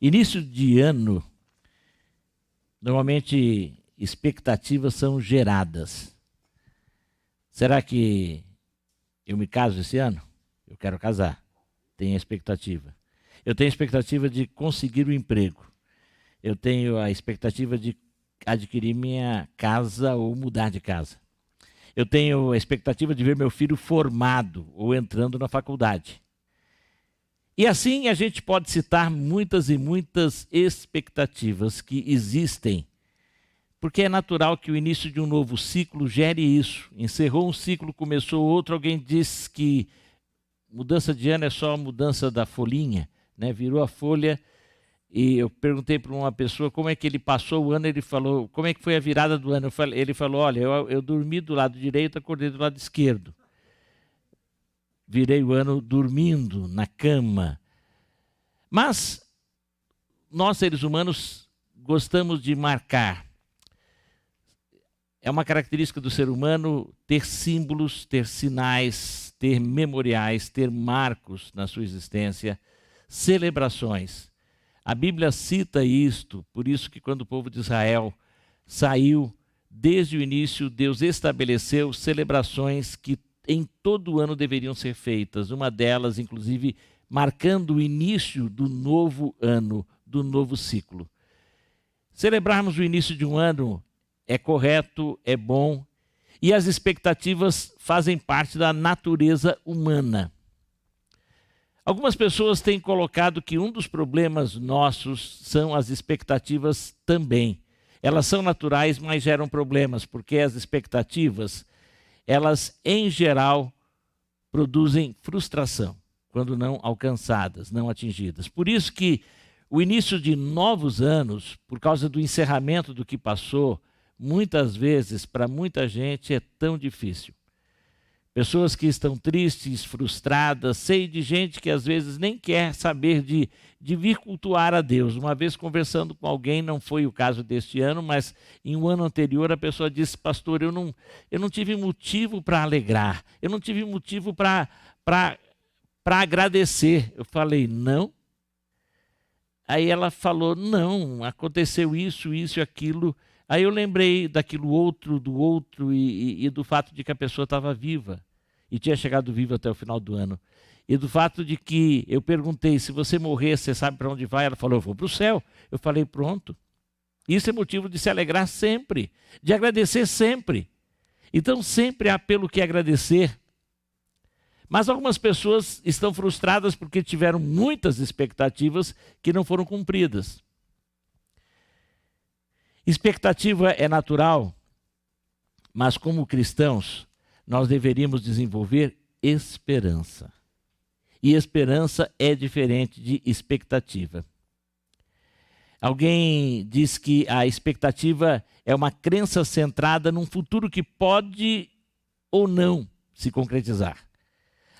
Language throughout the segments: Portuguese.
Início de ano, normalmente expectativas são geradas. Será que eu me caso esse ano? Eu quero casar. Tenho a expectativa. Eu tenho a expectativa de conseguir o emprego. Eu tenho a expectativa de adquirir minha casa ou mudar de casa. Eu tenho a expectativa de ver meu filho formado ou entrando na faculdade. E assim a gente pode citar muitas e muitas expectativas que existem, porque é natural que o início de um novo ciclo gere isso. Encerrou um ciclo, começou outro, alguém diz que mudança de ano é só a mudança da folhinha, né? Virou a folha. E eu perguntei para uma pessoa como é que ele passou o ano, ele falou, como é que foi a virada do ano? Ele falou, olha, eu dormi do lado direito, acordei do lado esquerdo. Virei o ano dormindo na cama. Mas nós, seres humanos, gostamos de marcar. É uma característica do ser humano ter símbolos, ter sinais, ter memoriais, ter marcos na sua existência, celebrações. A Bíblia cita isto, por isso que quando o povo de Israel saiu, desde o início, Deus estabeleceu celebrações que em todo ano deveriam ser feitas. Uma delas, inclusive, marcando o início do novo ano, do novo ciclo. Celebrarmos o início de um ano é correto, é bom, e as expectativas fazem parte da natureza humana. Algumas pessoas têm colocado que um dos problemas nossos são as expectativas também. Elas são naturais, mas geram problemas, porque as expectativas, elas, em geral, produzem frustração, quando não alcançadas, não atingidas. Por isso que o início de novos anos, por causa do encerramento do que passou, muitas vezes, para muita gente, é tão difícil. Pessoas que estão tristes, frustradas, sei de gente que às vezes nem quer saber de vir cultuar a Deus. Uma vez conversando com alguém, não foi o caso deste ano, mas em um ano anterior a pessoa disse, pastor, eu não tive motivo para alegrar, eu não tive motivo para agradecer. Eu falei, não? Aí ela falou, não, aconteceu isso e aquilo. Aí eu lembrei daquilo outro, do outro e do fato de que a pessoa estava viva e tinha chegado viva até o final do ano. E do fato de que eu perguntei, se você morrer, você sabe para onde vai? Ela falou, eu vou para o céu. Eu falei, pronto. Isso é motivo de se alegrar sempre, de agradecer sempre. Então sempre há pelo que agradecer. Mas algumas pessoas estão frustradas porque tiveram muitas expectativas que não foram cumpridas. Expectativa é natural, mas como cristãos, nós deveríamos desenvolver esperança. E esperança é diferente de expectativa. Alguém diz que a expectativa é uma crença centrada num futuro que pode ou não se concretizar.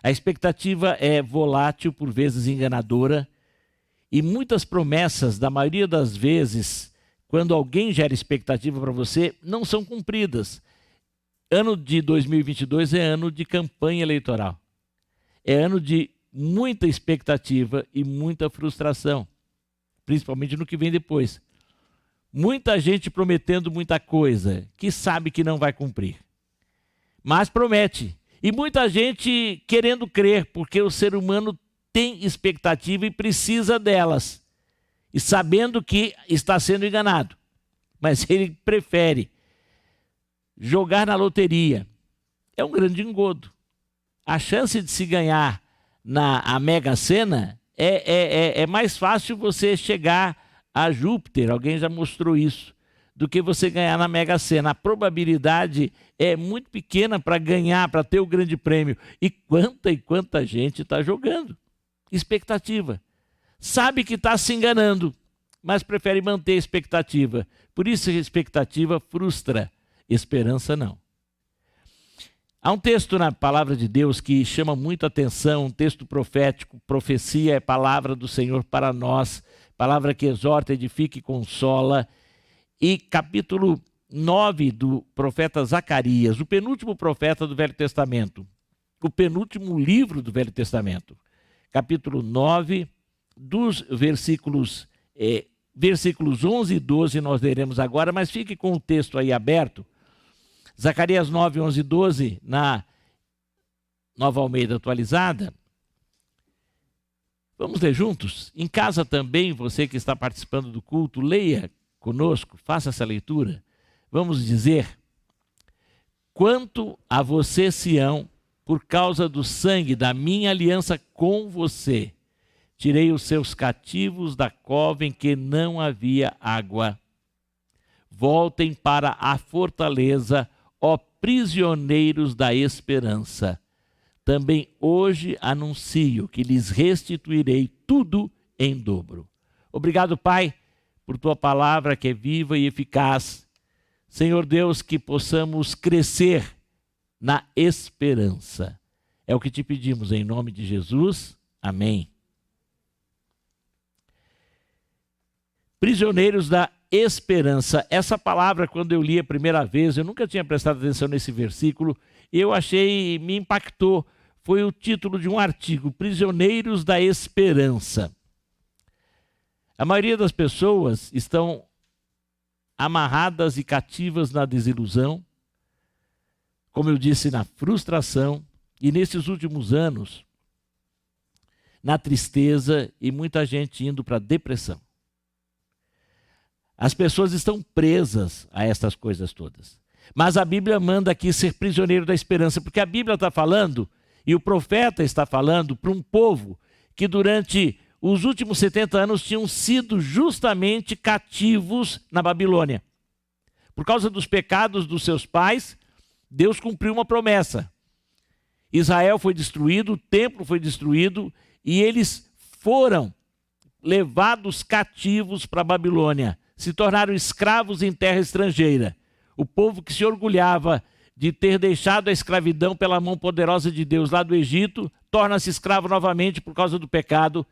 A expectativa é volátil, por vezes enganadora, e muitas promessas, da maioria das vezes, quando alguém gera expectativa para você, não são cumpridas. Ano de 2022 é ano de campanha eleitoral. É ano de muita expectativa e muita frustração, principalmente no que vem depois. Muita gente prometendo muita coisa que sabe que não vai cumprir, mas promete. E muita gente querendo crer, porque o ser humano tem expectativa e precisa delas. E sabendo que está sendo enganado. Mas ele prefere jogar na loteria. É um grande engodo. A chance de se ganhar na Mega Sena é mais fácil você chegar a Júpiter, alguém já mostrou isso, do que você ganhar na Mega Sena. A probabilidade é muito pequena para ganhar, para ter o grande prêmio. E quanta gente está jogando. Expectativa. Sabe que está se enganando, mas prefere manter a expectativa. Por isso a expectativa frustra, esperança não. Há um texto na palavra de Deus que chama muito a atenção, um texto profético, profecia é palavra do Senhor para nós, palavra que exorta, edifica e consola. E capítulo 9 do profeta Zacarias, o penúltimo profeta do Velho Testamento, o penúltimo livro do Velho Testamento, capítulo 9, dos versículos versículos 11 e 12 nós leremos agora, mas fique com o texto aí aberto. Zacarias 9, 11 e 12, na Nova Almeida atualizada. Vamos ler juntos? Em casa também, você que está participando do culto, leia conosco, faça essa leitura. Vamos dizer: quanto a você, Sião, por causa do sangue da minha aliança com você, tirei os seus cativos da cova em que não havia água. Voltem para a fortaleza, ó prisioneiros da esperança. Também hoje anuncio que lhes restituirei tudo em dobro. Obrigado, Pai, por tua palavra que é viva e eficaz. Senhor Deus, que possamos crescer na esperança. É o que te pedimos em nome de Jesus. Amém. Prisioneiros da esperança. Essa palavra, quando eu li a primeira vez, eu nunca tinha prestado atenção nesse versículo, eu achei, me impactou. Foi o título de um artigo, Prisioneiros da Esperança. A maioria das pessoas estão amarradas e cativas na desilusão, como eu disse, na frustração, e nesses últimos anos, na tristeza, e muita gente indo para a depressão. As pessoas estão presas a essas coisas todas. Mas a Bíblia manda aqui ser prisioneiro da esperança, porque a Bíblia está falando, e o profeta está falando para um povo que durante os últimos 70 anos tinham sido justamente cativos na Babilônia. Por causa dos pecados dos seus pais, Deus cumpriu uma promessa. Israel foi destruído, o templo foi destruído, e eles foram levados cativos para a Babilônia. Se tornaram escravos em terra estrangeira. O povo que se orgulhava de ter deixado a escravidão pela mão poderosa de Deus lá do Egito, torna-se escravo novamente por causa do pecado.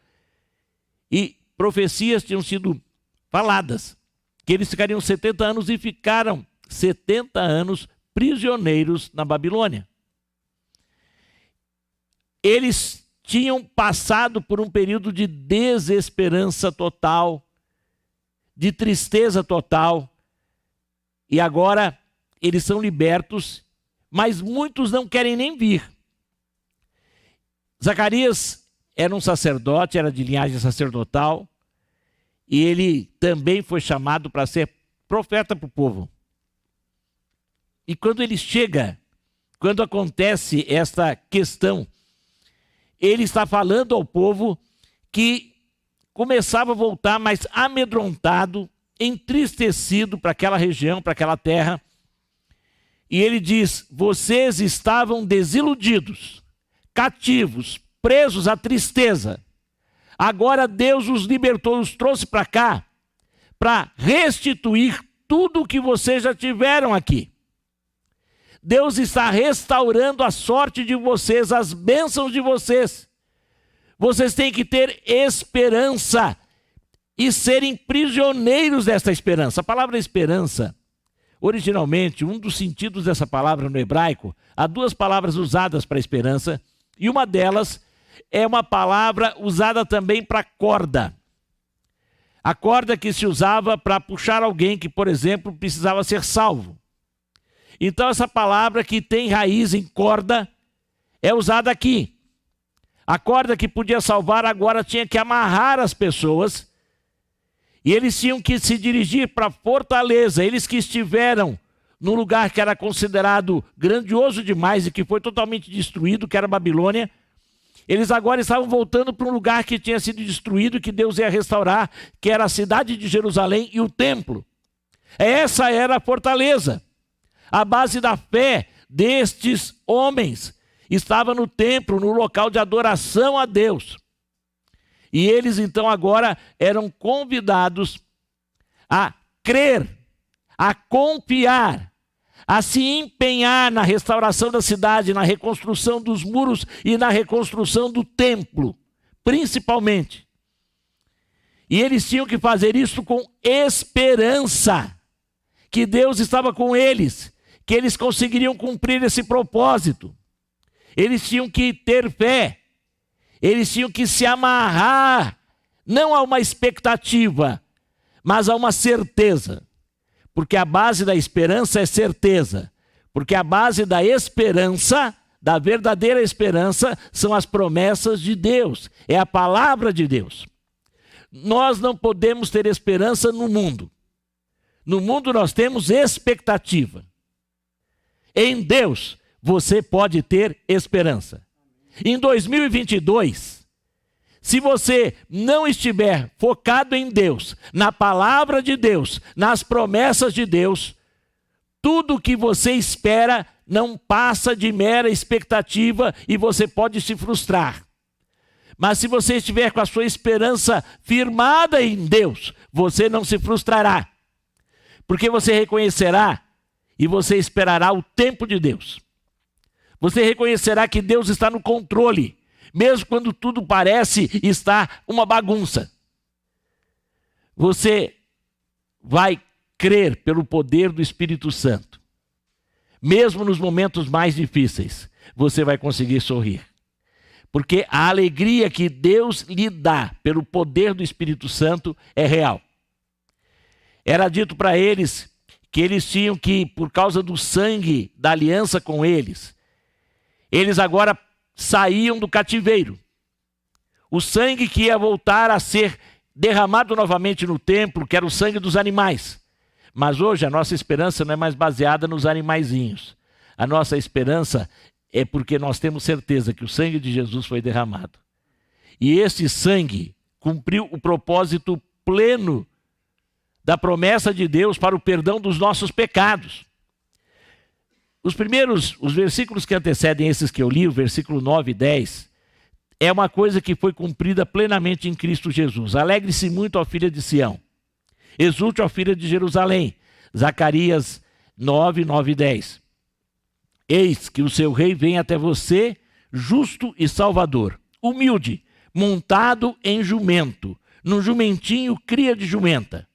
E profecias tinham sido faladas, que eles ficariam 70 anos e ficaram 70 anos prisioneiros na Babilônia. Eles tinham passado por um período de desesperança total, de tristeza total, e agora eles são libertos, mas muitos não querem nem vir. Zacarias era um sacerdote, era de linhagem sacerdotal, e ele também foi chamado para ser profeta para o povo. E quando ele chega, quando acontece esta questão, ele está falando ao povo que começava a voltar mais amedrontado, entristecido para aquela região, para aquela terra. E ele diz: vocês estavam desiludidos, cativos, presos à tristeza. Agora Deus os libertou, os trouxe para cá, para restituir tudo o que vocês já tiveram aqui. Deus está restaurando a sorte de vocês, as bênçãos de vocês. Vocês têm que ter esperança e serem prisioneiros desta esperança. A palavra esperança, originalmente, um dos sentidos dessa palavra no hebraico, há duas palavras usadas para esperança, e uma delas é uma palavra usada também para corda. A corda que se usava para puxar alguém que, por exemplo, precisava ser salvo. Então essa palavra que tem raiz em corda é usada aqui. A corda que podia salvar agora tinha que amarrar as pessoas, e eles tinham que se dirigir para a fortaleza. Eles que estiveram num lugar que era considerado grandioso demais e que foi totalmente destruído, que era a Babilônia, eles agora estavam voltando para um lugar que tinha sido destruído e que Deus ia restaurar, que era a cidade de Jerusalém e o templo. Essa era a fortaleza. A base da fé destes homens estava no templo, no local de adoração a Deus. E eles então agora eram convidados a crer, a confiar, a se empenhar na restauração da cidade, na reconstrução dos muros e na reconstrução do templo, principalmente. E eles tinham que fazer isso com esperança, que Deus estava com eles, que eles conseguiriam cumprir esse propósito. Eles tinham que ter fé, eles tinham que se amarrar Não há uma expectativa, mas há uma certeza. Porque a base da esperança é certeza. Porque a base da esperança, da verdadeira esperança, são as promessas de Deus. É a palavra de Deus. Nós não podemos ter esperança no mundo. No mundo nós temos expectativa. Em Deus você pode ter esperança. Em 2022, se você não estiver focado em Deus, na palavra de Deus, nas promessas de Deus, tudo que você espera não passa de mera expectativa e você pode se frustrar. Mas se você estiver com a sua esperança firmada em Deus, você não se frustrará. Porque você reconhecerá e você esperará o tempo de Deus. Você reconhecerá que Deus está no controle, mesmo quando tudo parece estar uma bagunça. Você vai crer pelo poder do Espírito Santo. Mesmo nos momentos mais difíceis, você vai conseguir sorrir. Porque a alegria que Deus lhe dá pelo poder do Espírito Santo é real. Era dito para eles que eles tinham que, por causa do sangue da aliança com eles agora saíam do cativeiro. O sangue que ia voltar a ser derramado novamente no templo, que era o sangue dos animais. Mas hoje a nossa esperança não é mais baseada nos animaizinhos. A nossa esperança é porque nós temos certeza que o sangue de Jesus foi derramado. E esse sangue cumpriu o propósito pleno da promessa de Deus para o perdão dos nossos pecados. Os versículos que antecedem esses que eu li, o versículo 9 e 10, é uma coisa que foi cumprida plenamente em Cristo Jesus. Alegre-se muito, ó filha de Sião. Exulte, ó filha de Jerusalém. Zacarias 9, 9 e 10. Eis que o seu rei vem até você, justo e salvador, humilde, montado em jumento, num jumentinho cria de jumenta.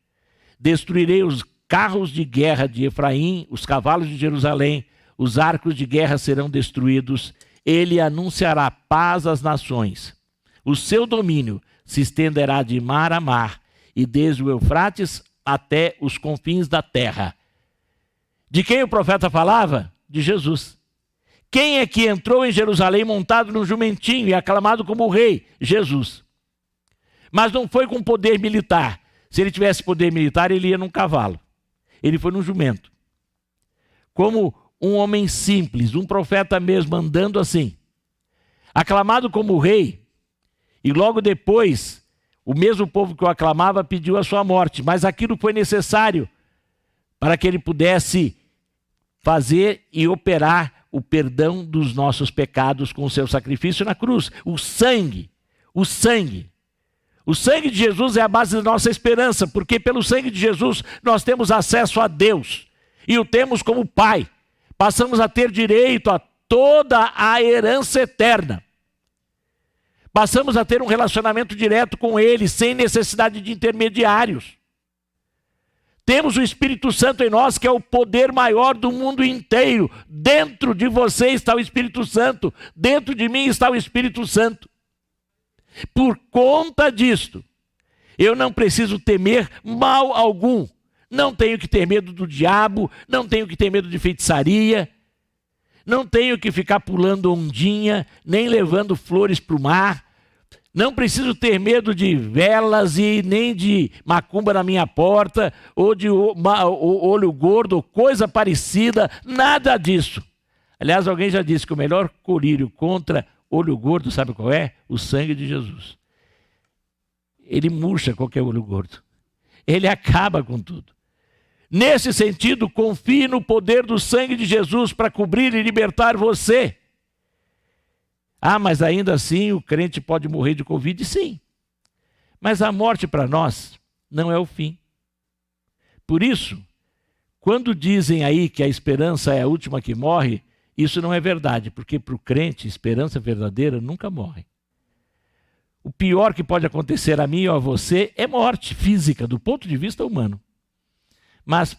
Destruirei os carros de guerra de Efraim, os cavalos de Jerusalém, os arcos de guerra serão destruídos. Ele anunciará paz às nações. O seu domínio se estenderá de mar a mar, e desde o Eufrates até os confins da terra. De quem o profeta falava? De Jesus. Quem é que entrou em Jerusalém montado num jumentinho e aclamado como rei? Jesus. Mas não foi com poder militar. Se ele tivesse poder militar, ele ia num cavalo. Ele foi num jumento. Como um homem simples, um profeta mesmo, andando assim. Aclamado como rei. E logo depois, o mesmo povo que o aclamava pediu a sua morte. Mas aquilo foi necessário para que ele pudesse fazer e operar o perdão dos nossos pecados com o seu sacrifício na cruz. O sangue. O sangue de Jesus é a base da nossa esperança, porque pelo sangue de Jesus nós temos acesso a Deus e o temos como Pai. Passamos a ter direito a toda a herança eterna. Passamos a ter um relacionamento direto com Ele, sem necessidade de intermediários. Temos o Espírito Santo em nós, que é o poder maior do mundo inteiro. Dentro de você está o Espírito Santo, dentro de mim está o Espírito Santo. Por conta disto, eu não preciso temer mal algum. Não tenho que ter medo do diabo, não tenho que ter medo de feitiçaria, não tenho que ficar pulando ondinha, nem levando flores para o mar. Não preciso ter medo de velas e nem de macumba na minha porta, ou de olho gordo, ou coisa parecida, nada disso. Aliás, alguém já disse que o melhor colírio contra olho gordo, sabe qual é? O sangue de Jesus. Ele murcha qualquer olho gordo. Ele acaba com tudo. Nesse sentido, confie no poder do sangue de Jesus para cobrir e libertar você. Ah, mas ainda assim o crente pode morrer de Covid? Sim. Mas a morte para nós não é o fim. Por isso, quando dizem aí que a esperança é a última que morre, isso não é verdade, porque para o crente, esperança verdadeira nunca morre. O pior que pode acontecer a mim ou a você é morte física, do ponto de vista humano. Mas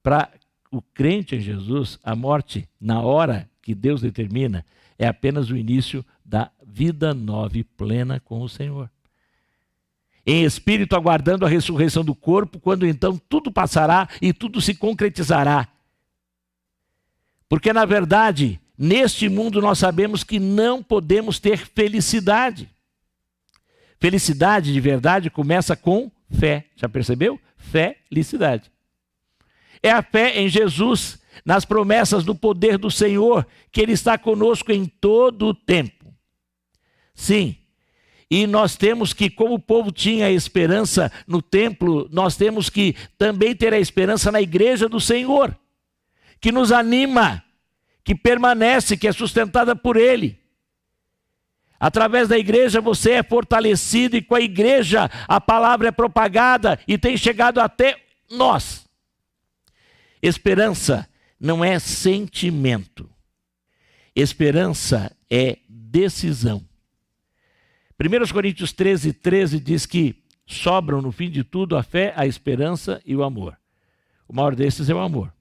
para o crente em Jesus, a morte, na hora que Deus determina, é apenas o início da vida nova e plena com o Senhor. em espírito aguardando a ressurreição do corpo, quando então tudo passará e tudo se concretizará. Porque, na verdade, neste mundo nós sabemos que não podemos ter felicidade. Felicidade de verdade começa com fé. Já percebeu? Felicidade. É a fé em Jesus, nas promessas do poder do Senhor, que Ele está conosco em todo o tempo. Sim, e nós temos que, como o povo tinha a esperança no templo, nós temos que também ter a esperança na igreja do Senhor, que nos anima, que permanece, que é sustentada por Ele. Através da igreja você é fortalecido e com a igreja a palavra é propagada e tem chegado até nós. Esperança não é sentimento. Esperança é decisão. 1 Coríntios 13 diz que sobram no fim de tudo a fé, a esperança e o amor. O maior desses é o amor,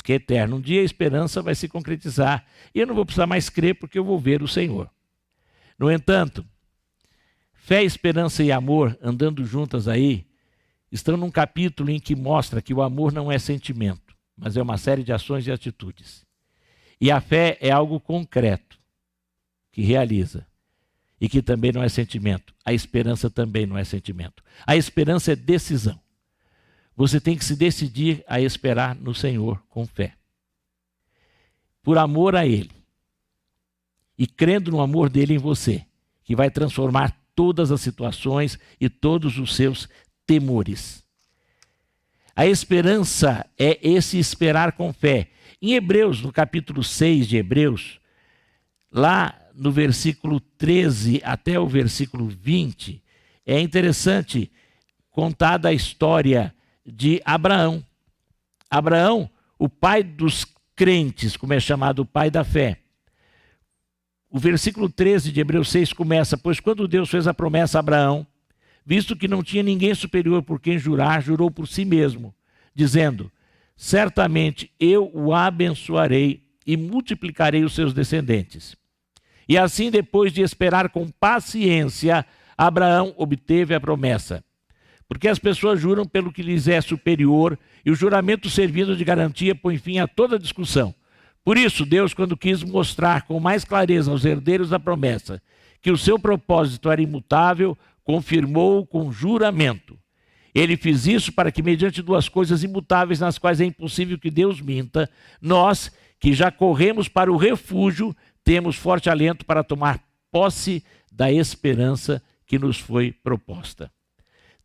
que é eterno. Um dia a esperança vai se concretizar e eu não vou precisar mais crer porque eu vou ver o Senhor. No entanto, fé, esperança e amor andando juntas aí, estão num capítulo em que mostra que o amor não é sentimento, mas é uma série de ações e atitudes. E a fé é algo concreto, que realiza, e que também não é sentimento. A esperança também não é sentimento. A esperança é decisão. Você tem que se decidir a esperar no Senhor com fé. Por amor a Ele. E crendo no amor dele em você, que vai transformar todas as situações e todos os seus temores. A esperança é esse esperar com fé. Em Hebreus, no capítulo 6 de Hebreus, lá no versículo 13 até o versículo 20, é interessante contada a história de Abraão. Abraão, o pai dos crentes, como é chamado, o pai da fé. O versículo 13 de Hebreus 6 começa: pois quando Deus fez a promessa a Abraão, visto que não tinha ninguém superior por quem jurar, jurou por si mesmo, dizendo: certamente eu o abençoarei e multiplicarei os seus descendentes. E assim, depois de esperar com paciência, Abraão obteve a promessa. Porque as pessoas juram pelo que lhes é superior, e o juramento servindo de garantia põe fim a toda discussão. Por isso, Deus, quando quis mostrar com mais clareza aos herdeiros da promessa que o seu propósito era imutável, confirmou-o com juramento. Ele fez isso para que, mediante duas coisas imutáveis nas quais é impossível que Deus minta, nós, que já corremos para o refúgio, temos forte alento para tomar posse da esperança que nos foi proposta.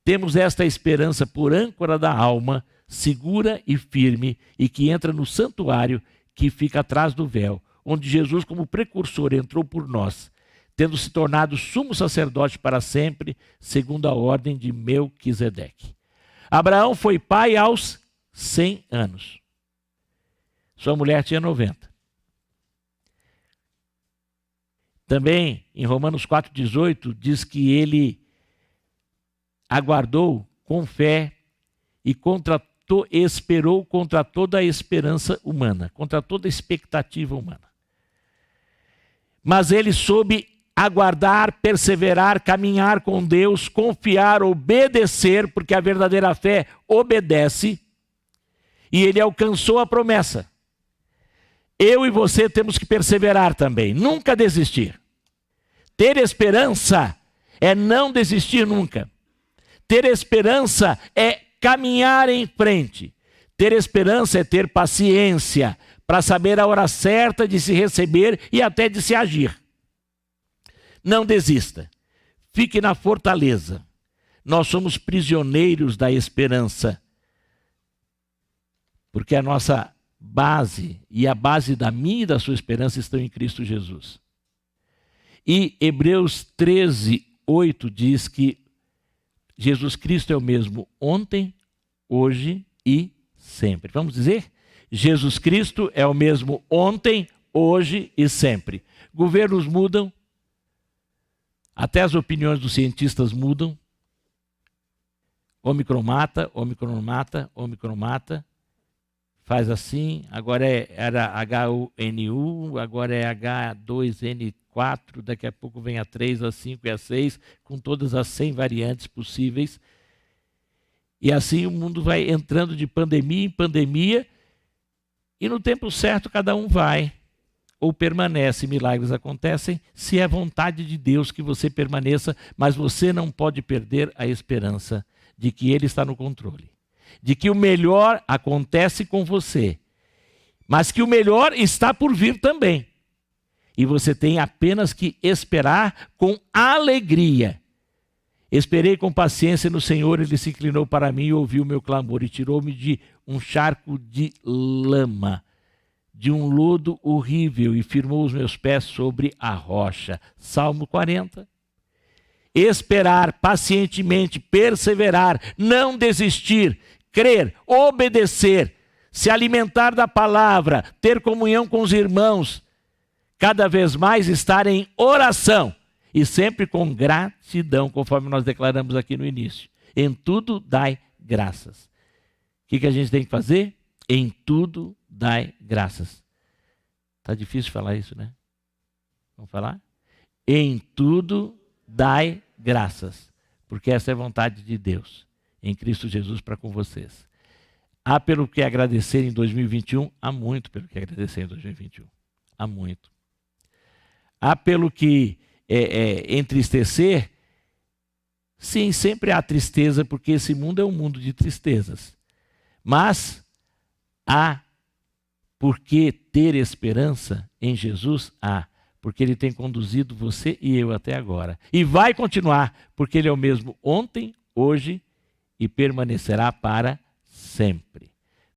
Temos esta esperança por âncora da alma, segura e firme, e que entra no santuário que fica atrás do véu, onde Jesus, como precursor, entrou por nós, tendo se tornado sumo sacerdote para sempre, segundo a ordem de Melquisedeque. Abraão foi pai aos 100 anos. Sua mulher tinha 90. Também, em Romanos 4,18, diz que ele aguardou com fé e esperou contra toda a esperança humana, contra toda a expectativa humana. Mas ele soube aguardar, perseverar, caminhar com Deus, confiar, obedecer, porque a verdadeira fé obedece, e ele alcançou a promessa. Eu e você temos que perseverar também, nunca desistir. Ter esperança é não desistir nunca. Ter esperança é caminhar em frente. Ter esperança é ter paciência para saber a hora certa de se receber e até de se agir. Não desista. Fique na fortaleza. Nós somos prisioneiros da esperança. Porque a nossa base e a base da minha e da sua esperança estão em Cristo Jesus. E Hebreus 13:8 diz que Jesus Cristo é o mesmo ontem, hoje e sempre. Vamos dizer? Jesus Cristo é o mesmo ontem, hoje e sempre. Governos mudam, até as opiniões dos cientistas mudam. Ômicron mata, Ômicron mata, Ômicron mata. Faz assim, agora era H1N1, agora é H2N4. 4, daqui a pouco vem a 3, a 5 e a 6, com todas as 100 variantes possíveis. E assim o mundo vai entrando de pandemia em pandemia, e no tempo certo cada um vai ou permanece. Milagres acontecem se é vontade de Deus que você permaneça, mas você não pode perder a esperança de que Ele está no controle, de que o melhor acontece com você, mas que o melhor está por vir também. E você tem apenas que esperar com alegria. Esperei com paciência no Senhor, Ele se inclinou para mim e ouviu o meu clamor e tirou-me de um charco de lama, de um lodo horrível, e firmou os meus pés sobre a rocha. Salmo 40. Esperar pacientemente, perseverar, não desistir, crer, obedecer, se alimentar da palavra, ter comunhão com os irmãos, cada vez mais estar em oração e sempre com gratidão, conforme nós declaramos aqui no início. Em tudo dai graças. O que a gente tem que fazer? Em tudo dai graças. Está difícil falar isso, né? Vamos falar? Em tudo dai graças, porque essa é a vontade de Deus, em Cristo Jesus para com vocês. Há pelo que agradecer em 2021? Há muito pelo que agradecer em 2021. Há muito. Há pelo que entristecer? Sim, sempre há tristeza, porque esse mundo é um mundo de tristezas. Mas há por que ter esperança em Jesus? Há, porque Ele tem conduzido você e eu até agora. E vai continuar, porque Ele é o mesmo ontem, hoje e permanecerá para sempre.